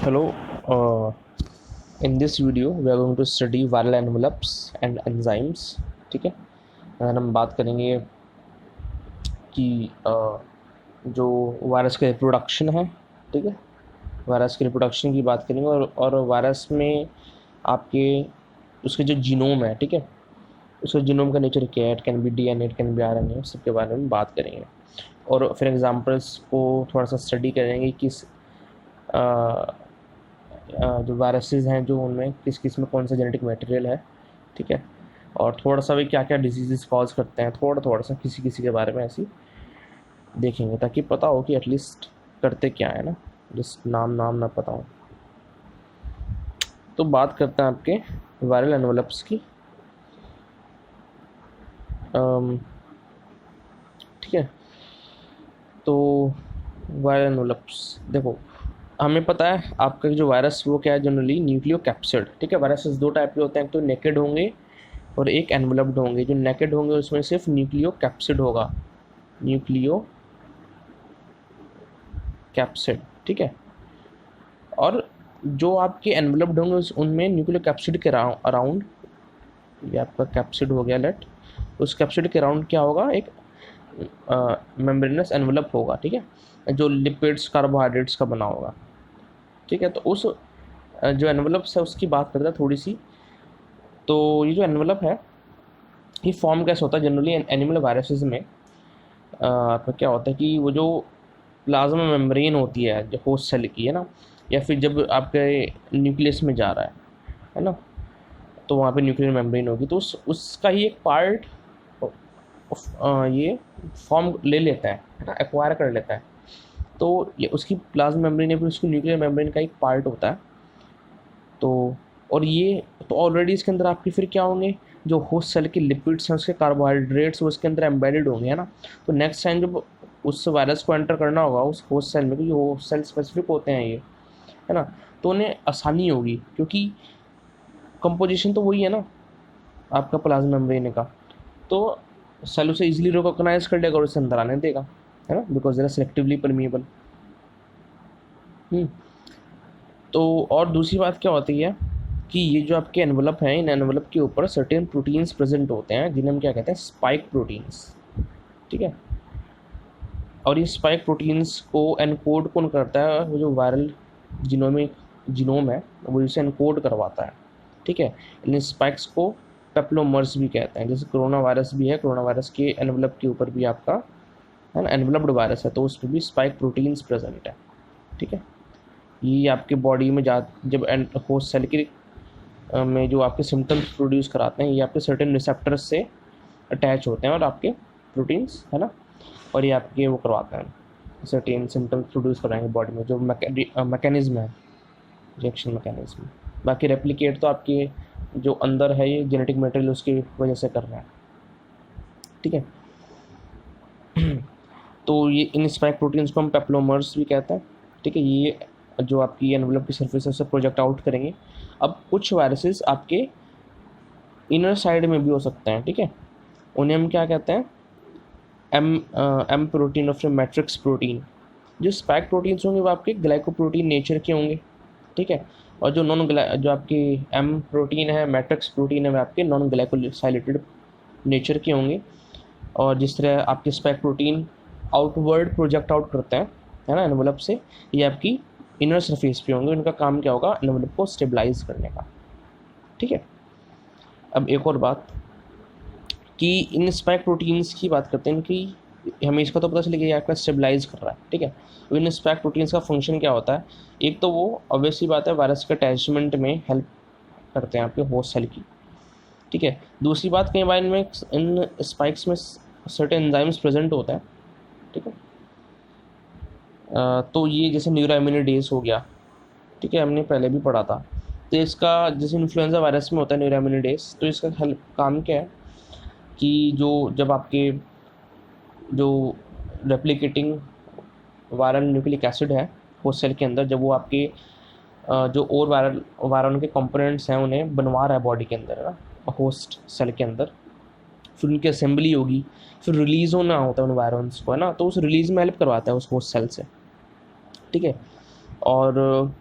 Hello, in this video we are going to study viral envelopes and enzymes. ठीक है, अगर हम बात करेंगे कि जो वायरस के रिप्रोडक्शन है, ठीक है, वायरस के रिप्रोडक्शन की बात करेंगे और वायरस में आपके उसके जो जीनोम है, ठीक है, उसका जीनोम का नेचर क्या है, it can be DNA, it can be RNA, उस सब के बारे में बात करेंगे और फिर एग्जांपल्स को थोड़ा सा स्टडी करेंगे कि जो वायरसेस हैं जो उनमें किस किस में कौन सा जेनेटिक मटेरियल है, ठीक है, और थोड़ा सा भी क्या क्या डिजीज़ कॉज करते हैं, थोड़ा थोड़ा सा किसी किसी के बारे में ऐसी देखेंगे ताकि पता हो कि एटलीस्ट करते क्या है ना, जिस नाम नाम ना पता हो। तो बात करते हैं आपके वायरल एनवलप्स की। ठीक है, तो वायरल एनवलप्स देखो, हमें पता है आपका जो वायरस वो क्या है, जनरली न्यूक्लियो कैप्सिड। ठीक है, वायरसेस दो टाइप के होते हैं, एक तो नेकेड होंगे और एक एनवलप्ड होंगे। जो नेकेड होंगे उसमें सिर्फ न्यूक्लियो कैप्सिड होगा, न्यूक्लियो कैप्सिड, ठीक है, और जो आपके एनवलप्ड होंगे उनमें न्यूक्लियो कैप्सिड के अराउंड, ये आपका कैप्सिड हो गया लेट, उस कैप्सिड के अराउंड क्या होगा, एक मेम्ब्रेनस एनवलप होगा, ठीक है, जो लिपिड्स कार्बोहाइड्रेट्स का बना होगा। ठीक है, तो उस जो एनवलप्स है उसकी बात करते हैं थोड़ी सी। तो ये जो एनवलप है ये फॉर्म कैसे होता है जनरली एनिमल वायरसेस में। आपका क्या होता है कि वो जो प्लाज्मा मेम्ब्रेन होती है जो होस्ट सेल की है ना, या फिर जब आपके न्यूक्लियस में जा रहा है ना, तो वहाँ पे न्यूक्लियर मेम्ब्रेन होगी, तो उसका ही एक पार्ट ये फॉर्म ले लेता है ना, एक्वायर कर लेता है। तो ये उसकी प्लाज्मा मेम्ब्रेन या फिर उसकी न्यूक्लियर मेम्ब्रेन का एक पार्ट होता है। तो और ये तो ऑलरेडी इसके अंदर आपके फिर क्या होंगे, जो होस्ट सेल के लिपिड्स हैं उसके कार्बोहाइड्रेट्स वो इसके अंदर एम्बेडेड होंगे, है ना। तो नेक्स्ट टाइम जब उस वायरस को एंटर करना होगा उस होस्ट सेल में, क्योंकि होस्ट सेल स्पेसिफिक होते हैं ये, है ना, तो उन्हें आसानी होगी क्योंकि कंपोजिशन तो वही है ना आपका प्लाज्मा मेम्ब्रेन का। तो सेल उसे इजीली रिकॉग्नाइज कर लेगा और उसे अंदर आने देगा, है ना, because they are selectively permeable. तो और दूसरी बात क्या होती है कि ये जो आपके एनवलप हैं, इन एनवलप के ऊपर सर्टेन प्रोटीन्स प्रेजेंट होते हैं जिन्हें हम क्या कहते हैं, स्पाइक प्रोटीन्स। ठीक है, और ये स्पाइक प्रोटीन्स को एनकोड कौन करता है, वो जो वायरल जीनोम है वो इसे एनकोड करवाता है। ठीक है, इन स्पाइक्स को पेप्लोमर्स भी कहते हैं। जैसे कोरोना वायरस भी है, कोरोना वायरस के एनवलप के ऊपर भी आपका, है ना, एनवलप्ड वायरस है तो उस पर भी स्पाइक प्रोटीन्स प्रेजेंट है। ठीक है, ये आपके बॉडी में जब होस्ट सेल के में जो आपके सिम्टम्स प्रोड्यूस कराते हैं, ये आपके सर्टेन रिसेप्टर्स से अटैच होते हैं और आपके प्रोटीन्स, है ना, और ये आपके वो करवाते हैं, सर्टेन सिम्टम्स प्रोड्यूस कराएंगे बॉडी में, जो मैकेनिज्म है, रिएक्शन मैकेनिज्म। बाकी रेप्लिकेट तो आपके जो अंदर है ये जेनेटिक मटेरियल उसकी वजह से कर रहा है। ठीक है, तो ये इन स्पाइक प्रोटीन्स को हम पेप्लोमर्स भी कहते हैं। ठीक है, ये जो आपकी एनवलप की सरफेस है उससे प्रोजेक्ट आउट करेंगे। अब कुछ वायरसेस आपके इनर साइड में भी हो सकते हैं, ठीक है, उन्हें हम क्या कहते हैं, एम प्रोटीन और फिर मैट्रिक्स प्रोटीन। जो स्पाइक प्रोटीन्स होंगे वो आपके ग्लाइकोप्रोटीन नेचर के होंगे, ठीक है, और जो जो आपकी एम प्रोटीन है, मैट्रिक्स प्रोटीन है, वो आपके नॉन ग्लाइकोसाइलेटेड नेचर के होंगे। और जिस तरह आपके spike protein outward project out करते हैं, है ना, एनवलप से, ये आपकी इनर सरफेस पे होंगे। उनका काम क्या होगा, एनवलप को स्टेबलाइज करने का। ठीक है, अब एक और बात कि इन स्पाइक प्रोटीन्स की बात करते हैं कि हमें इसका तो पता चलेगा ये आपका स्टेबलाइज कर रहा है। ठीक है, तो इन स्पाइक प्रोटीन्स का फंक्शन क्या होता है, एक तो वो ऑब्वियसली बात है वायरस के अटैचमेंट में हेल्प करते हैं आपके होस्ट सेल की। ठीक है, दूसरी बात कई बार इनमें इन स्पाइक्स में सर्टेन एंजाइम्स प्रेजेंट होते हैं। ठीक है, तो ये जैसे न्यूरोइम्यूनिडेज हो गया, ठीक है, हमने पहले भी पढ़ा था। तो इसका जैसे इन्फ्लुएंजा वायरस में होता है न्यूरोइम्यूनिडेज, तो इसका हेल्प काम क्या है कि जो जब आपके जो रेप्लिकेटिंग वायरल न्यूक्लिक एसिड है होस्ट सेल के अंदर, जब वो आपके जो और वायरल के कंपोनेंट्स हैं उन्हें बनवा रहा है बॉडी के अंदर, है ना, होस्ट सेल के अंदर, फिर उनकी असेंबली होगी, फिर रिलीज़ होना होता है उन वायरल्स को, है ना, तो उस रिलीज़ में हेल्प करवाता है उस होस्ट सेल से। ठीक है, और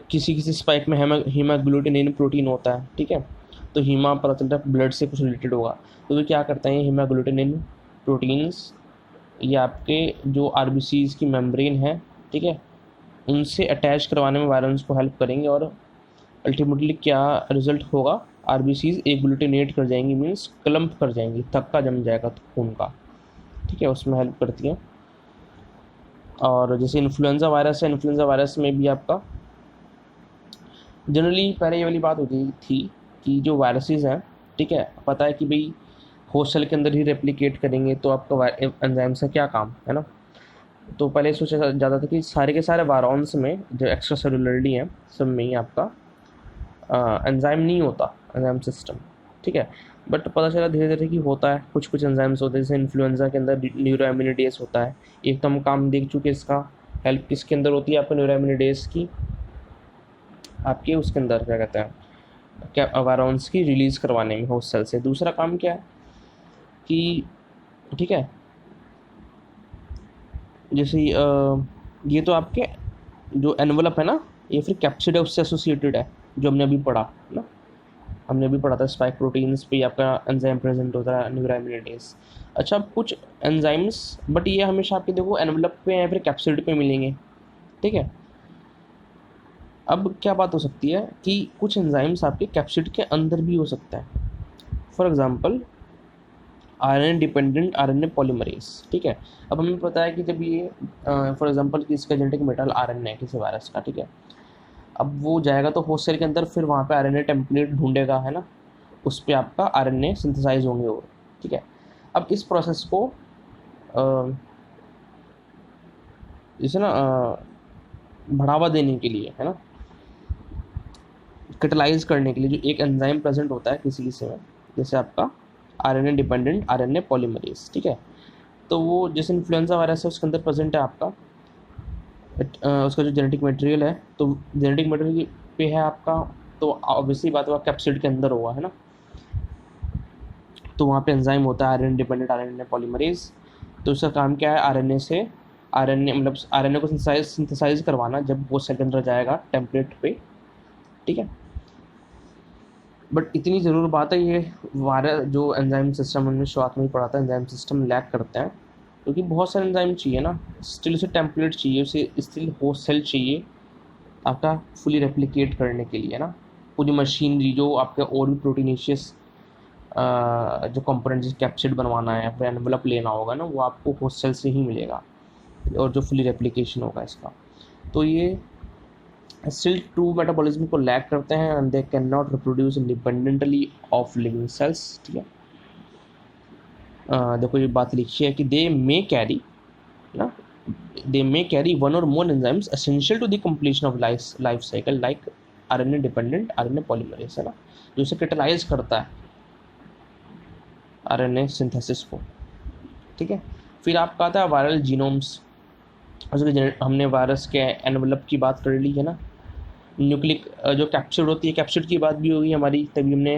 किसी किसी स्पाइक में हीमाग्लूटिनिन प्रोटीन होता है, ठीक है, तो हीमा पता चलता है ब्लड से कुछ रिलेटेड होगा, तो वो क्या करते हैं हीमाग्लूटिनिन प्रोटीन्स, ये आपके जो आरबीसीज की मेम्ब्रेन है, ठीक है, उनसे अटैच करवाने में वायरस को हेल्प करेंगे, और अल्टीमेटली क्या रिजल्ट होगा, आरबीसीज एग्लूटिनेट कर जाएंगी, मीन्स क्लम्प कर जाएंगी, थक्का जम जाएगा खून का, ठीक है, उसमें हेल्प करती हैं। और जैसे इन्फ्लुएंजा वायरस है, इन्फ्लुएंजा वायरस में भी आपका जनरली पहले ये वाली बात होती थी कि जो वायरसेस हैं, ठीक है, पता है कि भाई होस्ट सेल के अंदर ही रेप्लिकेट करेंगे, तो आपका एंजाइम्स का क्या काम है ना। तो पहले सोचा जाता था कि सारे के सारे वायरॉन्स में जो एक्स्ट्रा सेलुलरली हैं सब में ही आपका एंजाइम नहीं होता, एंजाइम सिस्टम, ठीक है, बट पता चला धीरे धीरे कि होता है, कुछ कुछ एंजाइम्स होते हैं, जैसे इन्फ्लुएंजा के अंदर न्यूरोइम्यूनिडेज होता है, एक तो हम काम देख चुके इसका, हेल्प किसके अंदर होती है आपको न्यूरोइम्यूनिडेज की, आपके उसके अंदर क्या कहते हैं क्या वायरॉन्स की रिलीज़ करवाने में होस्ट सेल से। दूसरा काम क्या है कि ठीक है, जैसे ये तो आपके जो एनवलप है ना, ये फिर कैप्सिड है उससे एसोसिएटेड है, जो हमने अभी पढ़ा ना, हमने अभी पढ़ा था स्पाइक प्रोटीन्स पे आपका एंजाइम प्रेजेंट होता है न्यूरोइम्यूनिडेज। अच्छा, अब कुछ एंजाइम्स, बट ये हमेशा आपके देखो एनवलप पे या फिर कैप्सिड पे मिलेंगे, ठीक है। अब क्या बात हो सकती है कि कुछ एंजाइम्स आपके कैप्सिड के अंदर भी हो सकता है, for example RNA dependent RNA polymerase, ठीक है। अब हमें पता है कि जब ये फॉर एग्जांपल इसका जेनेटिक मेटेरियल आरएनए है किसी वायरस का, ठीक है, अब वो जाएगा तो होस्ट सेल के अंदर, फिर वहाँ पे आरएनए टेम्पलेट ढूंढेगा, है ना, उस पर आपका आरएनए सिंथेसाइज होंगे और, ठीक है। अब इस प्रोसेस को जैसे ना बढ़ावा देने के लिए, है ना, कैटलाइज करने के लिए जो एक एंजाइम प्रेजेंट होता है किसी किसी में, जैसे आपका आरएनए डिपेंडेंट आरएनए पॉलीमरेज, ठीक है, तो वो जैसे इन्फ्लुएंजा वायरस है उसके अंदर प्रेजेंट है आपका उसका जो जेनेटिक मटेरियल है, तो जेनेटिक मटेरियल पे है आपका, तो ऑब्वियसली बात हुआ कैप्सिड के अंदर होगा, है ना, तो वहाँ पे एंजाइम होता है आरएनए डिपेंडेंट आरएनए पॉलीमरेज। तो उसका काम क्या है, आरएनए से आरएनए मतलब आरएनए को सिंथेसाइज करवाना जब वो सेल के अंदर जाएगा टेम्पलेट पे, ठीक है। बट इतनी ज़रूर बात है, ये वायरस जो एंजाइम सिस्टम हमने शुरुआत में ही पढ़ा था, एंजाइम सिस्टम लैक करते हैं, क्योंकि बहुत सारे एंजाइम चाहिए ना, स्टिल उसे टेम्पलेट चाहिए, उसे स्टिल होस्ट सेल चाहिए आपका फुली रेप्लिकेट करने के लिए ना, पूरी मशीनरी जो आपके और भी प्रोटीनेशियस जो कंपोनेंट जैसे कैप्सिड बनवाना है, फिर एनवलप लेना होगा ना, वो आपको होस्ट सेल से ही मिलेगा, और जो फुली रेप्लिकेशन होगा इसका, तो ये स्टिल ट्रू मेटाबॉलिज्म को लैक करते हैं, and they can not reproduce independently of living cells, ठीक है। देखो ये बात लिखी है कि दे मे कैरी ना, they may carry one or more enzymes essential to the completion of life cycle like RNA dependent RNA polymerase, है ना, जो इसे कैटलाइज करता है RNA सिंथेसिस को, ठीक है। फिर आपका आता है वायरल जीनोम्स, हमने वायरस के एनवलप की बात कर ली है ना, न्यूक्लिक जो कैप्सिड होती है, कैप्सिड की बात भी होगी हमारी, तभी हमने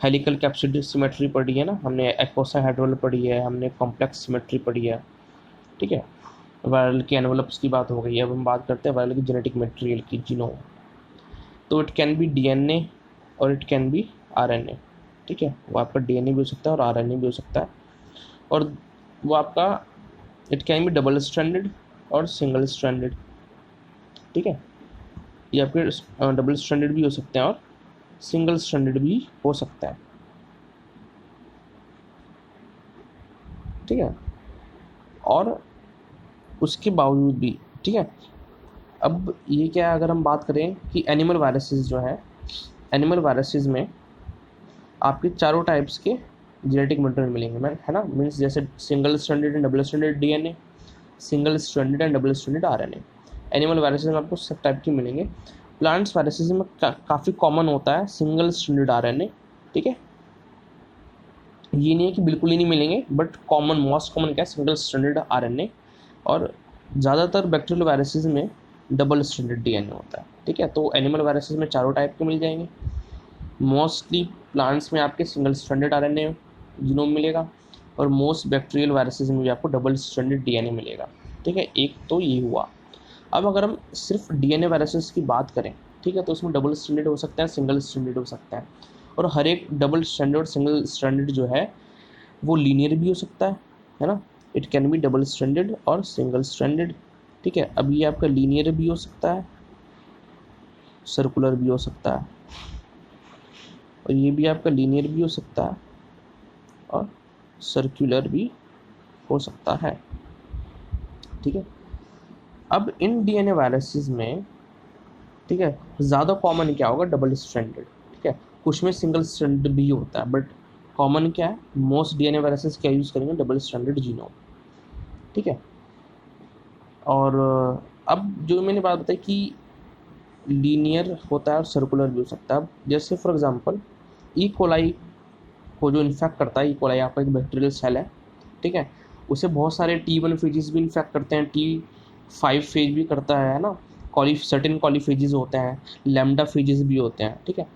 हेलिकल कैप्सिड सिमेट्री पढ़ी है ना, हमने एक्कोसाहेड्रल पढ़ी है, हमने कॉम्प्लेक्स सिमेट्री पढ़ी है, ठीक है। वायरल के एनवलप्स की बात हो गई है, अब हम बात करते हैं वायरल की जेनेटिक मटेरियल की, जीनोम। तो इट कैन बी डीएनए और इट कैन बी आरएनए, ठीक है, वो आपका डीएनए भी हो सकता है और आरएनए भी हो सकता है, और वो आपका it can be double stranded और सिंगल स्ट्रैंडेड, ठीक है, ये आपके डबल स्ट्रैंडेड भी हो सकते हैं और सिंगल स्ट्रैंडेड भी हो सकता है, ठीक है। और उसके बावजूद भी, ठीक है, अब ये क्या है, अगर हम बात करें कि एनिमल वायरसेस जो है, एनिमल वायरसेस में आपके चारों टाइप्स के जेनेटिक मटेरियल मिलेंगे, मैं है ना, मीन्स जैसे single stranded and double stranded DNA, single stranded and double stranded RNA, animal viruses में आपको सब टाइप के मिलेंगे। प्लांट्स वायरसेस में काफ़ी कॉमन होता है सिंगल स्ट्रैंडेड आरएनए, ठीक है, ये नहीं है कि बिल्कुल ही नहीं मिलेंगे, बट कॉमन मोस्ट कॉमन क्या है, सिंगल स्ट्रैंडेड आरएनए, और ज़्यादातर बैक्टीरियल वायरसेस में डबल स्ट्रैंडेड डीएनए होता है, ठीक है। तो एनिमल वायरसेस में चारों टाइप के मिल जाएंगे, मोस्टली प्लांट्स में आपके सिंगल स्ट्रैंडेड आरएनए जीनोम मिलेगा, और मोस्ट बैक्टीरियल वायरसेस में भी आपको डबल स्ट्रैंडेड डीएनए मिलेगा, ठीक है। एक तो ये हुआ। अब अगर हम सिर्फ डीएनए वायरसेस की बात करें, ठीक है, तो उसमें डबल स्ट्रैंडेड हो सकता है, सिंगल स्ट्रैंडेड हो सकता है, और हर एक डबल स्ट्रैंडेड और सिंगल स्ट्रैंडेड जो है वो लीनियर भी हो सकता है ना। It can be double stranded और सिंगल स्ट्रैंडेड, ठीक है। अब ये आपका लीनियर भी हो सकता है, सर्कुलर भी हो सकता है, और ये भी आपका लीनियर भी हो सकता है और सर्कुलर भी हो सकता है, ठीक है। अब इन डीएनए वायरसेस में, ठीक है, ज़्यादा कॉमन क्या होगा, डबल स्ट्रैंडेड, ठीक है। कुछ में सिंगल स्ट्रैंडेड भी होता है, बट कॉमन क्या है, मोस्ट डीएनए वायरसेस क्या यूज़ करेंगे, डबल स्ट्रैंडेड जीनोम, ठीक है। और अब जो मैंने बात बताई कि लीनियर होता है और सर्कुलर भी हो सकता है। अब जैसे फॉर एग्जांपल ई कोलाई को जो इन्फेक्ट करता है, ई कोलाई आपका एक बैक्टीरियल सेल है, ठीक है, उसे बहुत सारे T1 फेजेस भी इन्फेक्ट करते हैं, T5 फेज भी करता है ना, सर्टेन कॉलीफेजेस होते हैं, लैम्डा फेजेस भी होते हैं, ठीक है।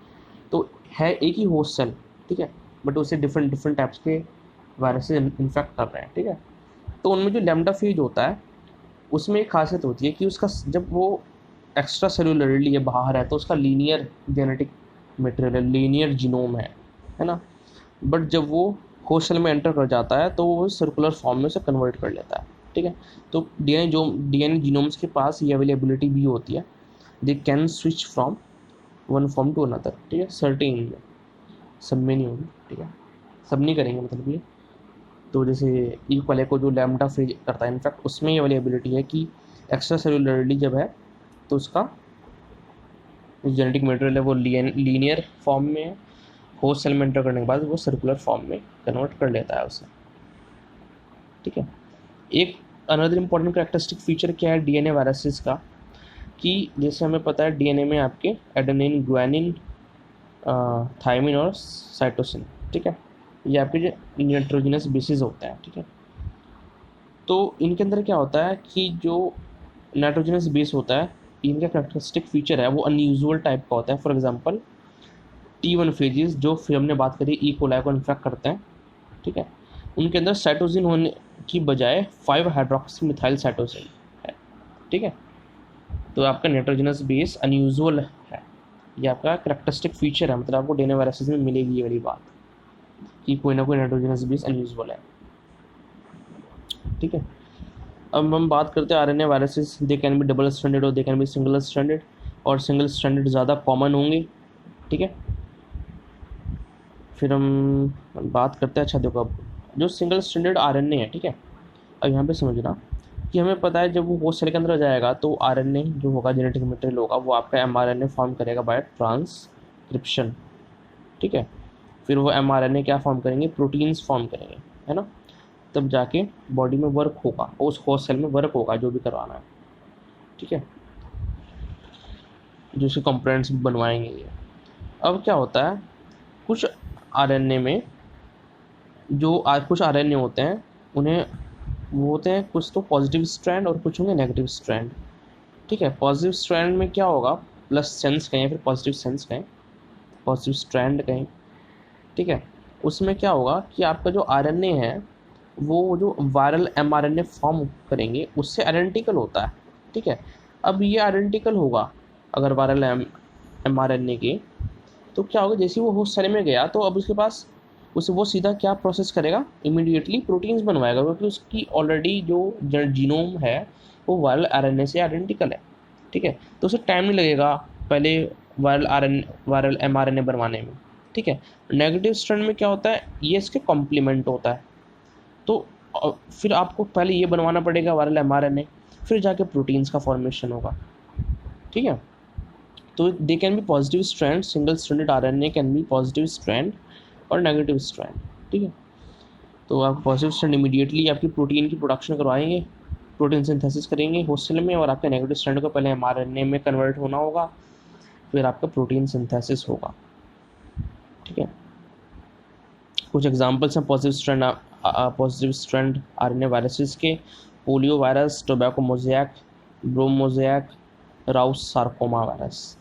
तो है एक ही होस्ट सेल, ठीक है, बट उसे डिफरेंट डिफरेंट टाइप्स के वायरस इन्फेक्ट कर रहे हैं, ठीक है। तो उनमें जो लैम्डा फेज होता है उसमें एक खासियत होती है कि उसका जब वो एक्स्ट्रा सेलुलरली है, बाहर है, तो उसका लीनियर जेनेटिक मटेरियल है, लीनियर जीनोम है ना। बट जब वो होस्ट सेल में एंटर कर जाता है तो वो सर्कुलर फॉर्म में उसे कन्वर्ट कर लेता है, ठीक है। तो डीएनए जीनोम्स के पास ये अवेलेबिलिटी भी होती है, they can switch from one form to another, ठीक है। सर्टेन सब में नहीं होगी, ठीक है, सब नहीं करेंगे मतलब ये। तो जैसे ई कोलाई को जो लैम्डा फेज करता है, इनफैक्ट उसमें ये वाली एबिलिटी है कि एक्स्ट्रा सेलुलरली जब है तो उसका जेनेटिक मटेरियल है वो लीनियर फॉर्म में है, होस्ट सेल में एंटर करने के बाद वो सर्कुलर फॉर्म में कन्वर्ट कर लेता है उसे, ठीक है। एक अनदर इम्पॉर्टेंट कैरेक्टरिस्टिक फीचर क्या है डीएनए वायरसेस का, कि जैसे हमें पता है डीएनए में आपके एडेनिन, ग्वानिन, थायमिन और साइटोसिन, ठीक है, ये आपके जो नाइट्रोजनस बेसिस होते हैं, ठीक है। तो इनके अंदर क्या होता है कि जो नाइट्रोजनस बेस होता है, इनका कैरेक्टरिस्टिक फीचर है वो अनयूजुअल टाइप का होता है। फॉर एग्जांपल T1 फेजेस जो फिर हमने बात करी ई कोलाई को इन्फेक्ट करते हैं, ठीक है, उनके अंदर साइटोसिन होने की बजाय 5 हाइड्रोक्सी मिथाइल साइटोसिन है, ठीक है। तो आपका नाइट्रोजनस बेस अनयूजुअल है, ये आपका कैरेक्टरिस्टिक फीचर है, मतलब आपको डीएनए वायरसेस में मिलेगी ये वाली बात कि कोई ना कोई नाइट्रोजनस बेस अनयूजुअल है, ठीक है। अब हम बात करते हैं RNA viruses, they can be double stranded और they can be single stranded, और सिंगल स्ट्रैंडेड ज़्यादा कॉमन होंगे, ठीक है। फिर हम बात करते हैं, अच्छा देखो अब जो सिंगल स्ट्रैंडेड आरएनए है, ठीक है, अब यहाँ पे समझना कि हमें पता है जब वो होस्ट सेल के अंदर जाएगा तो आरएनए जो होगा, जेनेटिक मटेरियल होगा, वो आपका एमआरएनए फॉर्म करेगा बाय ट्रांसक्रिप्शन, ठीक है। फिर वो एमआरएनए क्या फॉर्म करेंगे, प्रोटीन्स फॉर्म करेंगे, है ना, तब जाके बॉडी में वर्क होगा, उस होस्ट सेल में वर्क होगा जो भी करवाना है, ठीक है, जो उसके कंपोनेंट्स बनवाएंगे ये। अब क्या होता है, कुछ आरएनए में कुछ आरएनए होते हैं, उन्हें वो होते हैं कुछ तो पॉजिटिव स्ट्रैंड और कुछ होंगे नेगेटिव स्ट्रैंड, ठीक है। पॉजिटिव स्ट्रैंड में क्या होगा, प्लस सेंस कहें, फिर पॉजिटिव सेंस कहें, पॉजिटिव स्ट्रैंड कहें, ठीक है। उसमें क्या होगा कि आपका जो आरएनए है वो जो वायरल एमआरएनए फॉर्म करेंगे उससे आइडेंटिकल होता है, ठीक है। अब ये आइडेंटिकल होगा अगर वायरल एमआरएनए के, तो क्या होगा, जैसे वो होस्ट सेल में गया तो अब उसके पास उसे वो सीधा क्या प्रोसेस करेगा, इमीडिएटली प्रोटीन्स बनवाएगा, क्योंकि उसकी ऑलरेडी जो जीनोम है वो वायरल आरएनए से आइडेंटिकल है, ठीक है। तो उसे टाइम नहीं लगेगा पहले वायरल एमआरएनए बनवाने में, ठीक है। नेगेटिव स्ट्रैंड में क्या होता है, ये इसके कॉम्प्लीमेंट होता है, तो फिर आपको पहले ये बनवाना पड़ेगा वायरल एमआरएनए, फिर जाके प्रोटीन्स का फॉर्मेशन होगा, ठीक है। तो दे can B positive strand, single stranded RNA can be positive strand और नेगेटिव स्ट्रैंड, ठीक है। तो आप पॉजिटिव स्ट्रैंड इमीडिएटली आपकी प्रोटीन की प्रोडक्शन करवाएंगे, प्रोटीन सिंथेसिस करेंगे होस्ट सेल में, और आपके नेगेटिव स्ट्रैंड को पहले एमआरएनए में कन्वर्ट होना होगा, फिर आपका प्रोटीन सिंथेसिस होगा, ठीक है। कुछ एग्जांपल्स हैं पॉजिटिव स्ट्रैंड आरएनए वायरसेस के, polio virus, tobacco mosaic, brome mosaic, Rous sarcoma virus.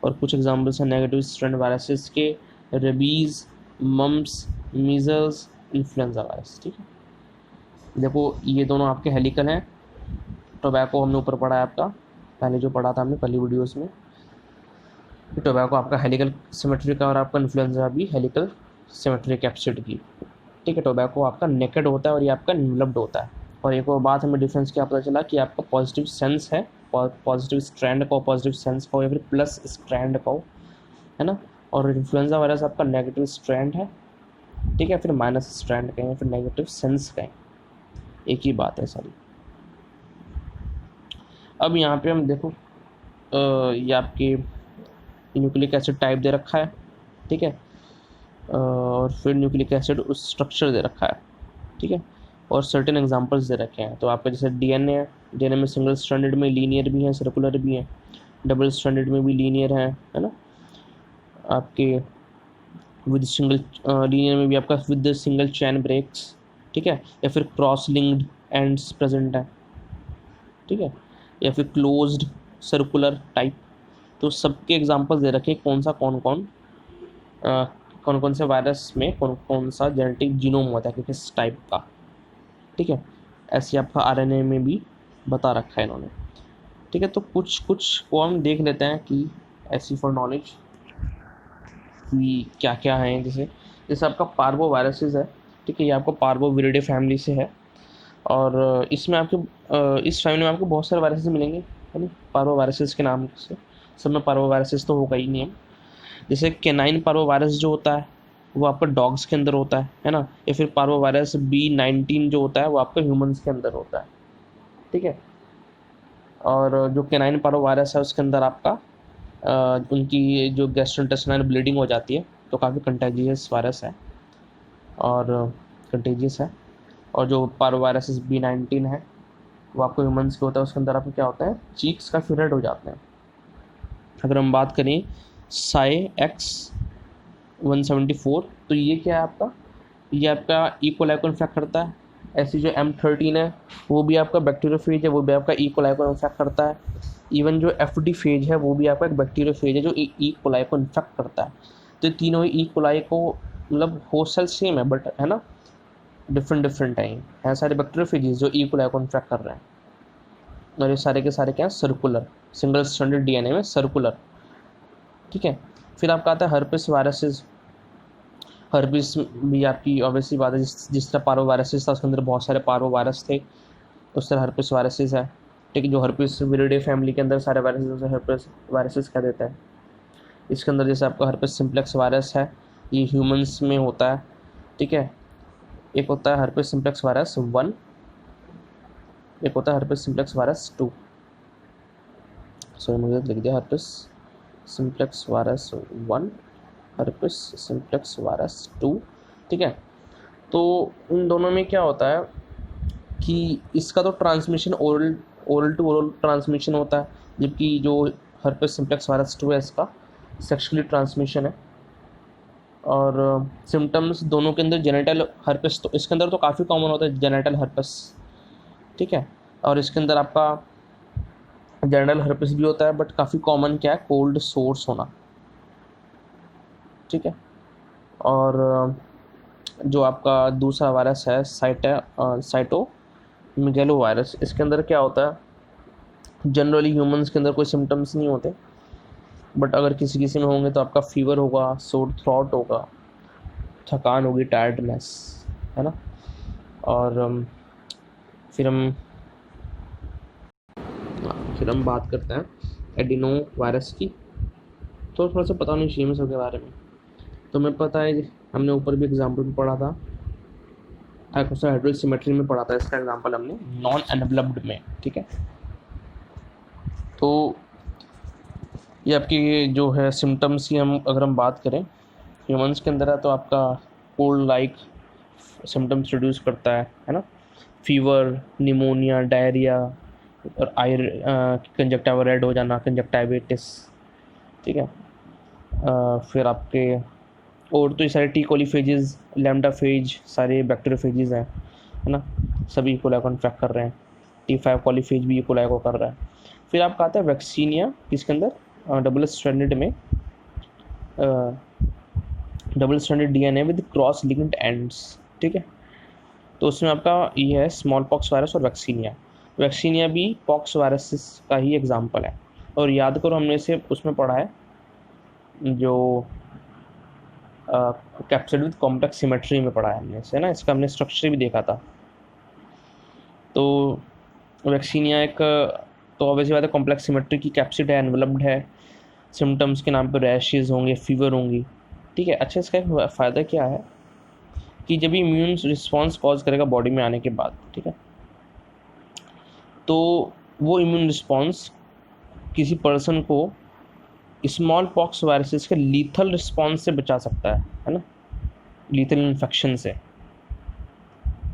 और कुछ एग्जांपल्स हैं नेगेटिव स्ट्रैंड वायरसेस के, rabies, mumps, measles, influenza virus, ठीक है। देखो ये दोनों आपके हेलिकल हैं, टोबैको हमने ऊपर पढ़ा है आपका, पहले जो पढ़ा था हमने पहली वीडियोस में। टोबैको आपका हेलिकल सिमेट्री का और आपका इन्फ्लुएंजा भी हेलिकल सिमेट्री कैप्सिड की। ठीक है, टोबैको आपका नेकेड होता है और ये आपका इन्वेलप्ड होता है। और एक और बात हमें डिफरेंस क्या पता चला कि आपका पॉजिटिव सेंस है, पॉजिटिव स्ट्रैंड का हो, पॉजिटिव सेंस का हो, या फिर प्लस स्ट्रैंड का हो, है ना। और इन्फ्लुएंजा वायरस आपका नेगेटिव स्ट्रैंड है, ठीक है, फिर माइनस स्ट्रैंड का है, फिर नेगेटिव सेंस का है, एक ही बात है सारी। अब यहाँ पे हम देखो ये आपके न्यूक्लिक एसिड टाइप दे रखा है, ठीक है, और फिर न्यूक्लिक एसिड उस स्ट्रक्चर दे रखा है, ठीक है, और सर्टेन एग्जांपल्स दे रखे हैं। तो आपका जैसे डीएनए है, डीएनए में सिंगल स्ट्रैंडेड में लीनियर भी है, सर्कुलर भी है, डबल स्ट्रैंडेड में भी लीनियर है ना। आपके विद सिंगल लीनियर में भी आपका विद सिंगल चैन ब्रेक्स, ठीक है, या फिर क्रॉस लिंक्ड एंड्स प्रेजेंट है, ठीक है, या फिर क्लोज्ड सर्कुलर टाइप। तो सबके एग्जांपल्स दे रखे हैं कौन कौन से वायरस में कौन कौन सा जेनेटिक जीनोम होता है कि किस टाइप का, ठीक है। ऐसे आपका आरएनए में भी बता रखा है इन्होंने, ठीक है। तो कुछ कुछ को हम देख लेते हैं कि ऐसी फॉर नॉलेज कि क्या क्या है। जैसे जैसे आपका पार्वो वायरसेस है, ठीक है, ये आपको पार्वोविरिडे फैमिली से है, और इसमें आपके इस फैमिली में आपको बहुत सारे वायरसेस मिलेंगे, है ना, पार्वो वायरसेस के नाम से। सब में पार्वो वायरसेस तो होगा ही नहीं। जैसे कैनाइन पार्वो वायरस जो होता है वो आपका डॉग्स के अंदर होता है ना, या फिर पार्वो वायरस B19 जो होता है वो आपका ह्यूमंस के अंदर होता है, ठीक है। और जो कैनाइन पार्वो वायरस है उसके अंदर आपका उनकी जो गैस्ट्रोइंटेस्टाइनल ब्लीडिंग हो जाती है, तो काफ़ी कंटेजियस वायरस है और कंटेजियस है। और जो पार्वो वायरस B19 है वो आपको ह्यूमंस के होता है, उसके अंदर आपको क्या होता है, चीक्स काफ़ी रेड हो जाते हैं। अगर हम बात करें X174, तो ये क्या है आपका, ये आपका ई कोलाई को इन्फेक्ट करता है। ऐसी जो M13 है वो भी आपका बैक्टीरियोफेज है, वो भी आपका ई कोलाई को इन्फेक्ट करता है। इवन जो FD फेज है वो भी आपका एक बैक्टीरियोफेज है जो ई कोलाई को इन्फेक्ट करता है। तो तीनों ही ई कोलाई को मतलब होस्ट सेल सेम है बट, है ना, डिफरेंट डिफरेंट है सारे बैक्टीरियोफेजेस जो ई कोलाई को इन्फेक्ट कर रहे हैं। और ये सारे के सारे क्या है, सर्कुलर, सिंगल स्ट्रैंडेड डीएनए में सर्कुलर, ठीक है। फिर आपका आता है हर्पिस वायरसेस। हर्पिस भी आपकी ऑब्वियसली बात है, जिस तरह पारो वायरसेस था उसके अंदर बहुत सारे पारो वायरस थे, उस तरह हर्पिस वायरसेस है, ठीक है। जो हर्पिस विरिडे फैमिली के अंदर सारे वायरसेस हर्पिस वायरसेस कह देता है। इसके अंदर जैसे आपका हर्पिस सिम्प्लेक्स वायरस है, ये ह्यूमंस में होता है, ठीक है। एक होता है हर्पिस सिम्प्लेक्स वायरस 1, एक होता है हर्पिस सिम्प्लेक्स वायरस 2। सॉरी मुझे लिख दिया herpes simplex virus 1, herpes simplex virus 2, ठीक है। तो इन दोनों में क्या होता है कि इसका तो transmission oral to oral transmission होता है, जबकि जो हर्पिस सिम्प्लेक्स वायरस 2 है इसका सेक्सुअली ट्रांसमिशन है। और सिम्टम्स दोनों के अंदर जेनेटल हर्पिस, तो इसके अंदर तो काफ़ी कॉमन होता है जेनेटल हर्पिस, ठीक है। और इसके अंदर आपका जेनेटल हर्पिस भी होता है बट काफ़ी कॉमन क्या है, कोल्ड सोर्स होना, ठीक है। और जो आपका दूसरा वायरस है साइटो मिगेलो वायरस, इसके अंदर क्या होता है, जनरली ह्यूमंस के अंदर कोई सिम्टम्स नहीं होते, बट अगर किसी किसी में होंगे तो आपका फीवर होगा, सोर थ्रॉट होगा, थकान होगी, टायर्डनेस, है ना। और फिर हम बात करते हैं एडिनो वायरस की। तो थोड़ा सा पता नहीं चाहिए मैं सबके बारे में, तो मैं पता है हमने ऊपर भी एग्जाम्पल में पढ़ा था, हाइड्रोजन सिमेट्री में पढ़ा था इसका एग्जाम्पल हमने नॉन एनवेलप्ड में, ठीक है। तो ये आपकी जो है सिम्टम्स की अगर हम बात करें ह्यूमंस के अंदर है तो आपका कोल्ड लाइक सिम्टम्स प्रोड्यूस करता है ना, फीवर, निमोनिया, डायरिया और कंजक्टिवा रेड हो जाना, कंजक्टिवाइटिस, ठीक है। फिर आपके और तो ये सारे टी कोलीफेजेस, लैम्डा फेज, सारे बैक्टीरियोफेजेस हैं, है ना, सभी कोलाई को इन्फेक्ट कर रहे हैं। T5 कोलीफेज भी कोलाई को कर रहा है। फिर आपका आता है वैक्सीनिया, इसके अंदर double stranded DNA with cross linked ends, ठीक है। तो उसमें आपका ये है स्मॉल पॉक्स वायरस और वैक्सीनिया। वैक्सीनिया भी पॉक्स वायरस का ही एग्जाम्पल है। और याद करो हमने इसे उसमें पढ़ा है जो कैप्सिड विद कॉम्प्लेक्स सिमेट्री में पढ़ा है हमने इसे ना, इसका हमने स्ट्रक्चर भी देखा था। तो वैक्सीनिया एक तो ऑब्वियसली बात है कॉम्प्लेक्स सिमेट्री की, कैप्सिड है, एनवलप्ड है, सिम्टम्स के नाम पे रैशेज होंगे, फीवर होंगी, ठीक है। अच्छा, इसका एक फ़ायदा क्या है कि जब इम्यून रिस्पॉन्स कॉज करेगा बॉडी में आने के बाद, ठीक है, तो वो इम्यून रिस्पॉन्स किसी पर्सन को स्मॉल पॉक्स वायरसेस के लीथल रिस्पॉन्स से बचा सकता है ना, लीथल इन्फेक्शन से।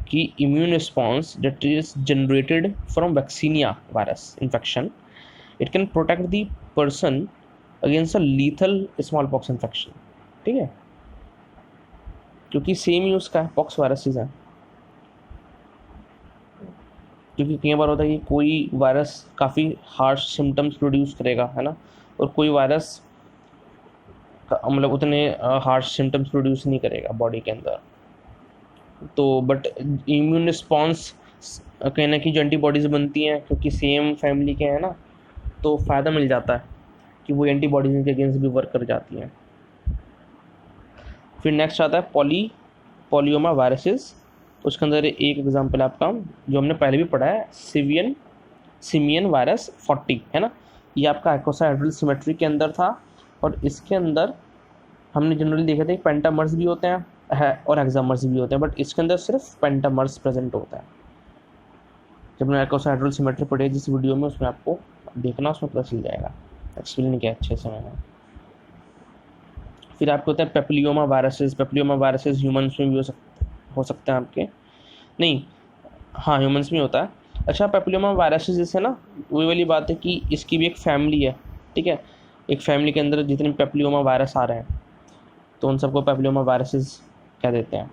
कि immune response that is generated from vaccinia virus infection, it can protect the person against a lethal smallpox infection, ठीक है, क्योंकि सेम ही उसका पॉक्स वायरसेस है। क्योंकि कई बार होता है कि कोई वायरस काफ़ी हार्श सिम्टम्स प्रोड्यूस करेगा, है ना, और कोई वायरस मतलब उतने हार्श सिम्टम्स प्रोड्यूस नहीं करेगा बॉडी के अंदर। तो बट इम्यून रिस्पॉन्स कहना कि जो एंटीबॉडीज़ बनती हैं क्योंकि सेम फैमिली के हैं ना, तो फ़ायदा मिल जाता है कि वो एंटीबॉडीज़ के अगेंस्ट भी वर्क कर जाती हैं। फिर नेक्स्ट आता है पॉलियोमा वायरसेस। उसके अंदर एक एग्जांपल आपका जो हमने पहले भी पढ़ा है, सिमियन वायरस 40, है ना। ये आपका आइकोसाहेड्रल सिमेट्री के अंदर था, और इसके अंदर हमने जनरली देखा था कि पेंटामर्स भी होते हैं है और हेक्सामर्स भी होते हैं, बट इसके अंदर सिर्फ पेंटामर्स प्रेजेंट होता है। जब मैंने आइकोसाहेड्रल सिमेट्री पढ़ी जिस वीडियो में, उसमें आपको देखना, उसमें पता चल जाएगा, एक्सप्लेन किया अच्छे से मैंने। फिर आपको होता है पेपिलियोमा वायरसेस ह्यूमन्स में भी हो सकते हैं आपके, नहीं, हाँ ह्यूमन्स में होता है। अच्छा, पेपिलियोमा वायरसेस जैसे ना, वही वाली बात है कि इसकी भी एक फैमिली है, ठीक है। एक फैमिली के अंदर जितने पेपिलियोमा वायरस आ रहे हैं तो उन सबको पेपिलियोमा वायरसेस कह देते हैं।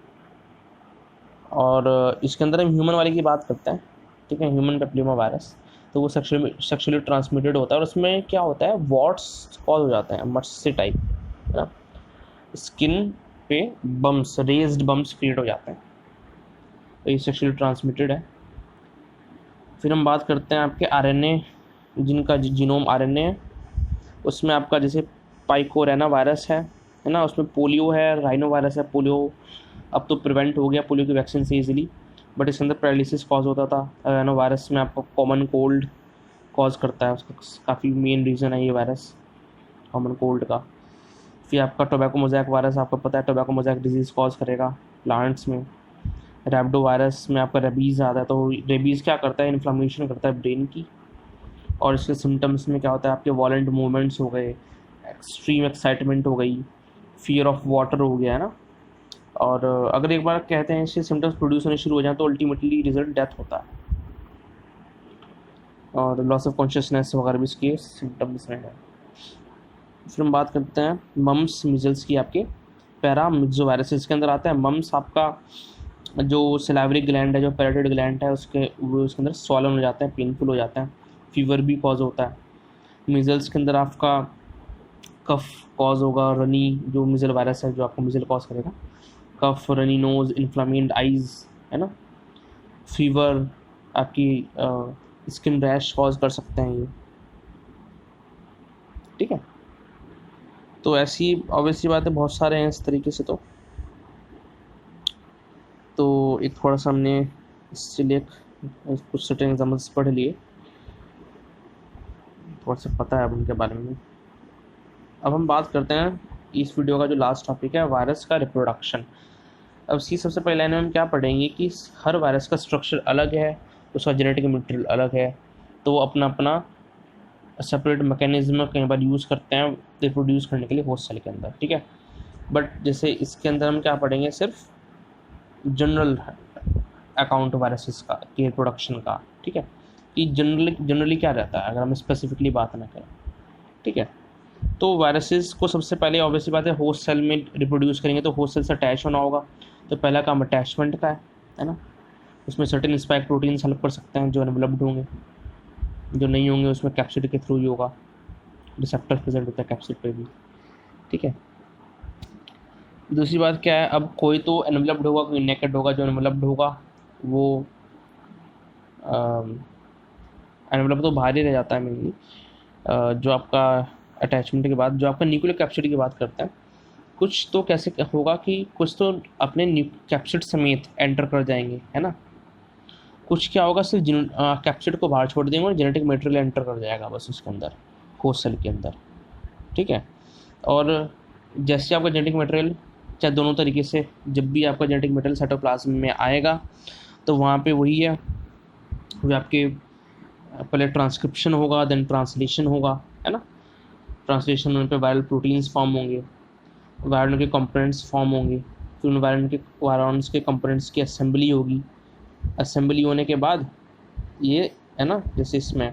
और इसके अंदर हम ह्यूमन वाले की बात करते हैं, ठीक है, ह्यूमन पेपिलियोमा वायरस। तो वो सेक्सुअली ट्रांसमिटेड होता है, और उसमें क्या होता है, वॉट्स कॉज हो जाते हैं, मत्स्य टाइप, है ना, स्किन पे बम्स, रेज्ड बम्स क्रिएट हो जाते हैं, तो ये सेक्सुअली ट्रांसमिटेड है। फिर हम बात करते हैं आपके आरएनए, जिनका जीनोम आरएनए है, उसमें आपका जैसे पाइकोरेना वायरस है ना, उसमें पोलियो है, राइनो वायरस है। पोलियो अब तो प्रिवेंट हो गया पोलियो की वैक्सीन से ईजिली, बट इसके अंदर पैरालिसिस कॉज होता था। राइनो वायरस में आपको कॉमन कोल्ड कॉज करता है, उसका काफ़ी मेन रीज़न है ये वायरस कॉमन कोल्ड का। फिर आपका टोबैको मोज़ैक वायरस, आपको पता है टोबैको मोज़ैक डिजीज़ कॉज करेगा प्लांट्स में। रैबिडो वायरस में आपका रेबीज़ आता है, तो रेबीज़ क्या करता है, इन्फ्लामेशन करता है ब्रेन की, और इसके सिम्टम्स में क्या होता है, आपके वॉलेंट मूवमेंट्स हो गए, एक्सट्रीम एक्साइटमेंट हो गई, फियर ऑफ वाटर हो गया, है ना। और अगर एक बार कहते हैं इससे सिम्टम्स प्रोड्यूस होने शुरू हो जाए तो अल्टीमेटली रिजल्ट डेथ होता है, और लॉस ऑफ कॉन्शियसनेस वगैरह भी इसके सिम्टम्स में है। फिर हम बात करते हैं मम्स मिजल्स की, आपके पैरामिक्सो वायरसेस के अंदर आता है। मम्स आपका जो सिलावरी ग्लैंड है, जो पैराटाइड ग्लैंड है, वो उसके अंदर स्वॉलन हो जाते हैं, पेनफुल हो जाता है, फीवर भी कॉज होता है। मिजल्स के अंदर आपका कफ कॉज होगा, रनी जो मिजल वायरस है जो आपको मिजल कॉज करेगा, कफ, रनी नोज, इन्फ्लामेड आइज, है ना, फीवर, आपकी स्किन रैश कॉज कर सकते हैं ये, ठीक है। तो ऐसी ऑब्वियसली बात है, बहुत सारे हैं इस तरीके से। तो एक थोड़ा सा हमने इससे लिए कुछ सर्टेन एग्जाम्पल्स पढ़ लिए, थोड़ा सा पता है अब उनके बारे में। अब हम बात करते हैं इस वीडियो का जो लास्ट टॉपिक है, वायरस का रिप्रोडक्शन। अब इसकी सबसे पहले लाइन में हम क्या पढ़ेंगे कि हर वायरस का स्ट्रक्चर अलग है, उसका जेनेटिक मटेरियल अलग है, तो वो अपना अपना सेपरेट मैकेनिज्म कई बार यूज़ करते हैं रिप्रोड्यूस करने के लिए होस्ट सेल के अंदर, ठीक है। बट जैसे इसके अंदर हम क्या पढ़ेंगे, सिर्फ जनरल अकाउंट वायरसेस का के रिप्रोडक्शन का, ठीक है, कि जनरली क्या रहता है अगर हम स्पेसिफिकली बात ना करें, ठीक है। तो वायरसेस को सबसे पहले ऑब्वियसली बात है होस्ट सेल में रिप्रोड्यूस करेंगे, तो होस्ट सेल से अटैच होना होगा, तो पहला काम अटैचमेंट का है ना। उसमें सर्टेन स्पाइक प्रोटीन्स हेल्प कर सकते हैं जो एनवेलप्ड होंगे, जो नहीं होंगे उसमें कैप्सिड के थ्रू ही होगा, रिसेप्टर प्रेजेंट होता है कैप्सिड पे भी, ठीक है। दूसरी बात क्या है, अब कोई तो एनवेलप्ड होगा, कोई नेकेड होगा। जो एनवेलप्ड होगा वो एनवेलप तो बाहर ही रह जाता है मेनली। जो आपका अटैचमेंट के बाद जो आपका न्यूक्लियर कैप्सिड की बात करता है, कुछ तो कैसे होगा कि कुछ तो अपने कैप्सिड समेत एंटर कर जाएंगे, है ना। कुछ क्या होगा, सिर्फ कैप्सिड को बाहर छोड़ देंगे और जेनेटिक मटेरियल एंटर कर जाएगा बस उसके अंदर, होस्ट सेल के अंदर, ठीक है। और जैसे आपका जेनेटिक मटेरियल, चाहे दोनों तरीके से, जब भी आपका जेनेटिक मटेरियल साइटोप्लाज्म में आएगा तो वहाँ पे वही है, वो आपके पहले ट्रांसक्रिप्शन होगा, देन ट्रांसलेशन होगा, है ना। ट्रांसलेशन होने पे वायरल प्रोटीन्स फॉर्म होंगे, वायरल के कंपोनेंट्स फॉर्म होंगे, फिर उन वायरॉन्स के कंपोनेंट्स की असेंबली होगी। असेंबली होने के बाद ये, है ना, जैसे इसमें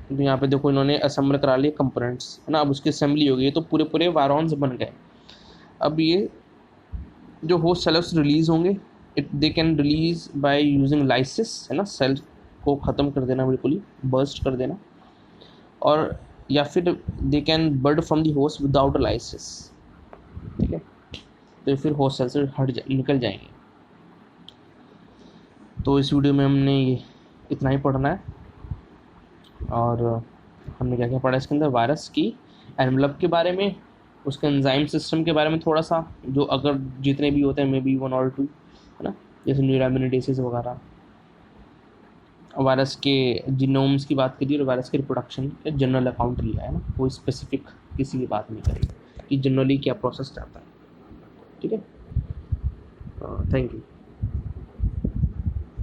तो यहाँ पे देखो इन्होंने असेंबल करा लिए कंपोनेंट्स, है ना। अब उसकी असेंबली हो गई, तो पूरे पूरे वायरॉन्स बन गए। अब ये जो होस्ट सेल्स रिलीज होंगे, they can release by using lysis, है ना, सेल को ख़त्म कर देना, बिल्कुल ही बर्स्ट कर देना। और या फिर they can bird from the host without lysis, ठीक है। तो फिर होस्ट सेल से निकल जाएंगे। तो इस वीडियो में हमने ये इतना ही पढ़ना है। और हमने क्या क्या पढ़ा इसके अंदर, वायरस की एनवेलप के बारे में, उसके एंजाइम सिस्टम के बारे में थोड़ा सा, जो अगर जितने भी होते हैं मे बी 1 और 2, है ना, जैसे न्यूरामिनिडेसिस वगैरह। वायरस के जीनोम्स की बात करिए और वायरस के रिप्रोडक्शन का जनरल अकाउंट लिया है ना, कोई स्पेसिफिक किसी की बात नहीं करेगी कि जनरली क्या प्रोसेस रहता है, ठीक है। Thank you.